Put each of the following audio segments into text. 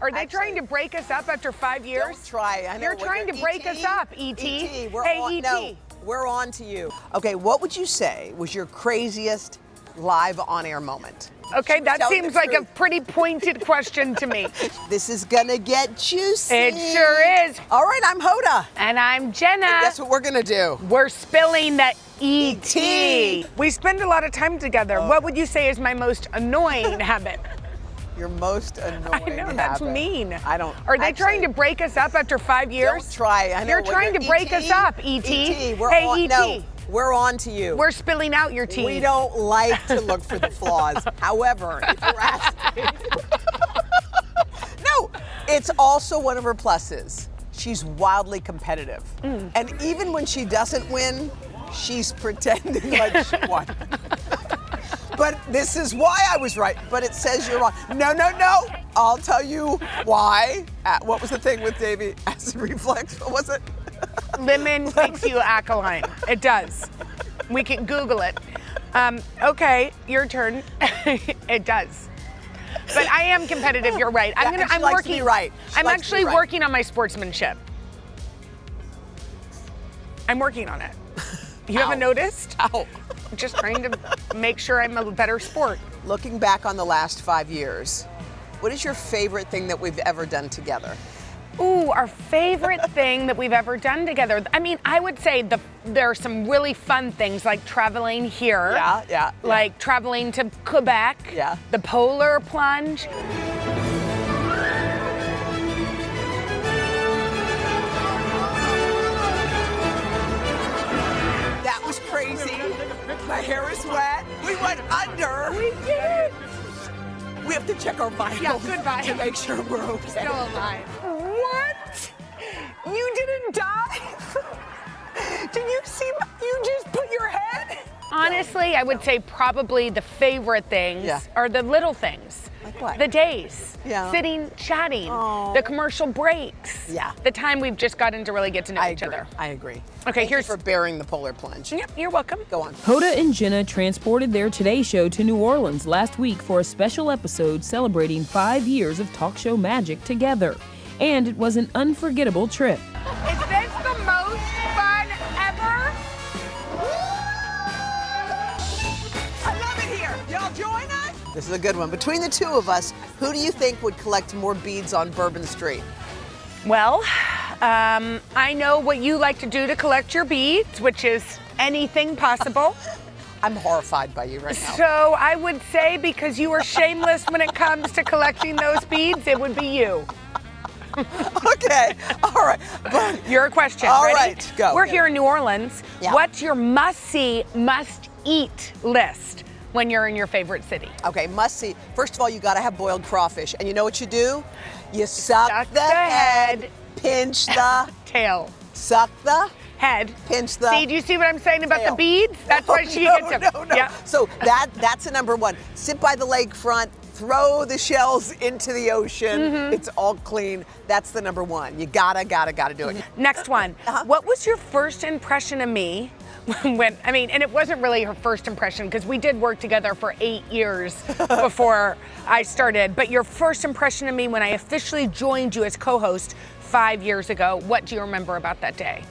Are they trying to break us up after 5 years? Don't try. I know. You're trying to break us up, E.T. Hey, E.T. No, we're on to you. Okay, what would you say was your craziest live on-air moment? Okay, that seems like a pretty pointed question to me. This is gonna get juicy. It sure is. All right, I'm Hoda. And I'm Jenna. And guess what we're gonna do? We're spilling the E.T. We spend a lot of time together. What would you say is my most annoying habit? Your most annoying I know, that's habit. mean. I don't. Are they trying to break us up after 5 years? Don't try. I know. You're trying to break us up, E.T. E.T. Hey, E.T. No, we're on to you. We're spilling out your tea. We don't like to look for the flaws. However, if you're asking. No, it's also one of her pluses. She's wildly competitive. And even when she doesn't win, she's pretending like she won. But this is why I was right. But it says you're wrong. No, no, no. I'll tell you why. What was the thing with Davey? Acid reflux? What was it? Lemon makes you alkaline. It does. We can Google it. Okay, your turn. It does. But I am competitive. You're right. I'm working. To be right. I'm actually working on my sportsmanship. I'm working on it. You haven't noticed? Ow. I'm just trying to make sure I'm a better sport. Looking back on the last 5 years, what is your favorite thing that we've ever done together? Ooh, our favorite thing that we've ever done together. I mean, I would say there are some really fun things like traveling here. Yeah. Like traveling to Quebec. Yeah. The polar plunge. That was crazy. My hair is wet. We went under. We did. We have to check our vitals to make sure we're okay. Still alive. What? You didn't die? Did you see? You just put your head? Honestly, I would say probably the favorite things are the little things. Like what? The days. Yeah. Sitting, chatting. The commercial breaks. Yeah. The time we've just gotten to really get to know each other. I agree. Okay, Thank you for bearing the polar plunge. Yep, you're welcome. Go on. Hoda and Jenna transported their Today Show to New Orleans last week for a special episode celebrating 5 years of talk show magic together. And it was an unforgettable trip. Is this the most fun ever? I love it here. Y'all join us? This is a good one. Between the two of us, who do you think would collect more beads on Bourbon Street? Well, I know what you like to do to collect your beads, which is anything possible. I'm horrified by you right now. So I would say because you are shameless when it comes to collecting those beads, it would be you. Okay, all right. But your question, all ready? Right, go. We're here in New Orleans. Yeah. What's your must-see, must-eat list when you're in your favorite city? Okay, must-see. First of all, you gotta have boiled crawfish. And you know what you do? You suck the head, pinch the tail. Suck the head. Pinch the See, do you see what I'm saying about tail. the beads? That's why she gets them. No. Yeah. So that's a number one. Sit by the lakefront, throw the shells into the ocean. It's all clean. That's the number one. You gotta do it. Next one. What was your first impression of me and it wasn't really her first impression because we did work together for 8 years before I started, but your first impression of me when I officially joined you as co-host 5 years ago, what do you remember about that day?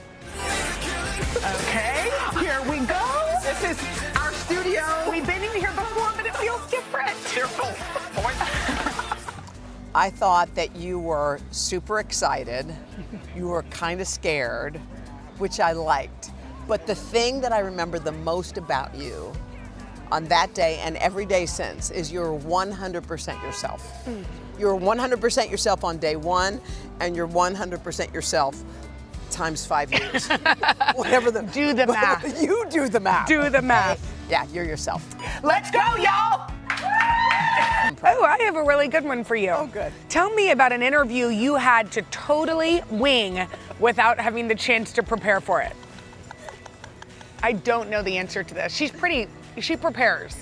Okay, here we go. This is our studio. We've been in here before, but it feels different. I thought that you were super excited. You were kind of scared, which I liked. But the thing that I remember the most about you on that day and every day since is you're 100% yourself. You're 100% yourself on day one, and you're 100% yourself times 5 years. Whatever the do the math. You do the math. Do the math. Yeah, you're yourself. Let's go, y'all. Oh, I have a really good one for you. Oh, good. Tell me about an interview you had to totally wing without having the chance to prepare for it. I don't know the answer to this. She prepares.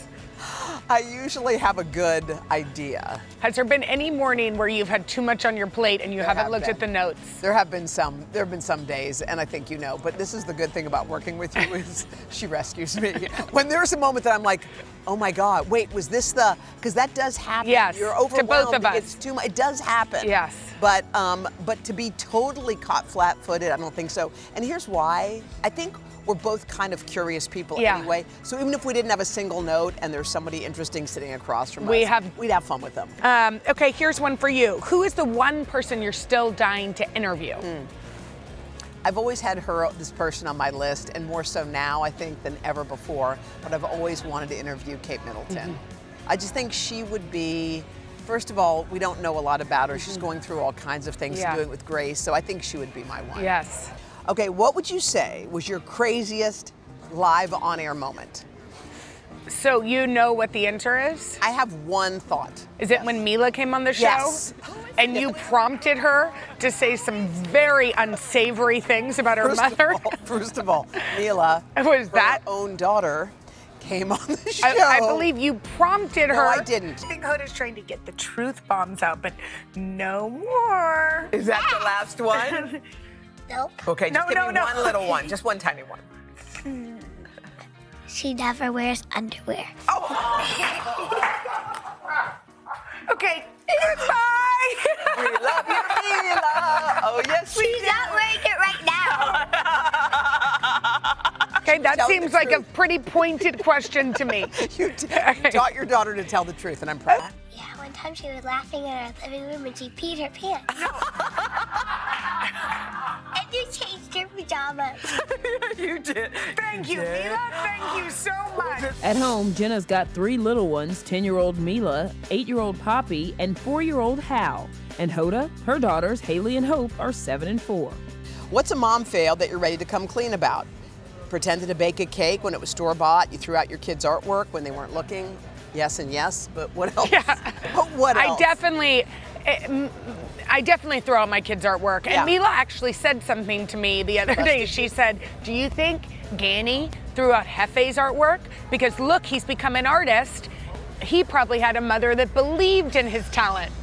I usually have a good idea. Has there been any morning where you've had too much on your plate and you haven't looked at the notes? There have been some days, and I think you know, but this is the good thing about working with you is she rescues me. When there's a moment that I'm like, Oh my God, wait, was this because that does happen. Yes, You're to overwhelmed. both of us. It's too much, it does happen. Yes. But to be totally caught flat-footed, I don't think so. And here's why. I think we're both kind of curious people anyway. So even if we didn't have a single note and there's somebody interesting sitting across from us, we'd have fun with them. Okay, here's one for you. Who is the one person you're still dying to interview? I've always had this person on my list, and more so now, I think, than ever before. But I've always wanted to interview Kate Middleton. I just think she would be, first of all, we don't know a lot about her. She's going through all kinds of things, doing it with grace. So I think she would be my one. Yes. Okay, what would you say was your craziest live on-air moment? So you know what the answer is? I have one thought. Is it when Mila came on the show? Yes. And you prompted her to say some very unsavory things about her mother? First of all, Mila, Was her own daughter, came on the show. I believe you prompted her. No, I didn't. I think Hoda's trying to get the truth bombs out, but no more. Is that the last one? Nope. Okay, just give me one little one, just one tiny one. She never wears underwear. Okay, goodbye. We love you, Mila. Oh, yes, we She's do. not wearing it right now. Okay, that Tell the seems like a truth. pretty pointed question to me. You taught your daughter to tell the truth, and I'm proud. Yeah, one time she was laughing in our living room and she peed her pants. And you changed her pajamas. You did. Thank you, Mila. Thank you so much. At home, Jenna's got 3 little ones, 10-year-old Mila, 8-year-old Poppy, and 4-year-old Hal. And Hoda, her daughters, Haley and Hope, are 7 and 4. What's a mom fail that you're ready to come clean about? Pretended to bake a cake when it was store-bought. You threw out your kids' artwork when they weren't looking. Yes and yes, but what else? Yeah. But what else? I definitely throw out my kids' artwork. And Mila actually said something to me the other day. She said, do you think Ganny threw out Hefe's artwork? Because look, he's become an artist. He probably had a mother that believed in his talent.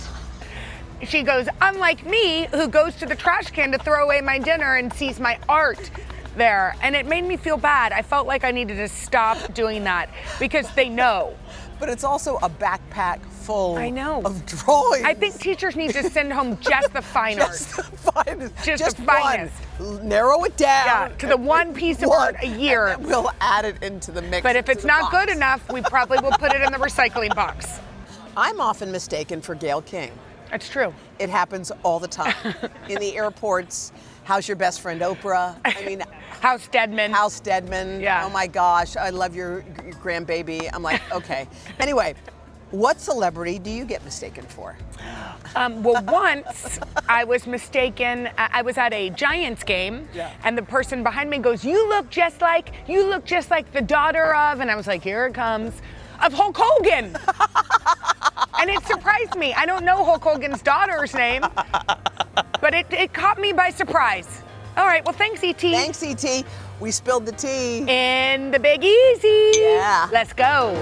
She goes, unlike me, who goes to the trash can to throw away my dinner and sees my art there. And it made me feel bad. I felt like I needed to stop doing that because they know. But it's also a backpack full of drawings. I think teachers need to send home just the fine art. Just the finest. Just the finest. One. Narrow it down. Yeah, to the one piece of art a year. And then we'll add it into the mix. But if it's not good enough, we probably will put it in the recycling box. I'm often mistaken for Gayle King. That's true. It happens all the time. In the airports, how's your best friend Oprah? I mean, House Stedman. House Stedman. Yeah. Oh my gosh, I love your grandbaby. I'm like, okay. Anyway, what celebrity do you get mistaken for? Well, once I was mistaken. I was at a Giants game, and the person behind me goes, "You look just like the daughter of," and I was like, "Here it comes," of Hulk Hogan. And it surprised me. I don't know Hulk Hogan's daughter's name, but it caught me by surprise. All right, well, thanks, E.T. Thanks, E.T. We spilled the tea. In the Big Easy. Yeah. Let's go.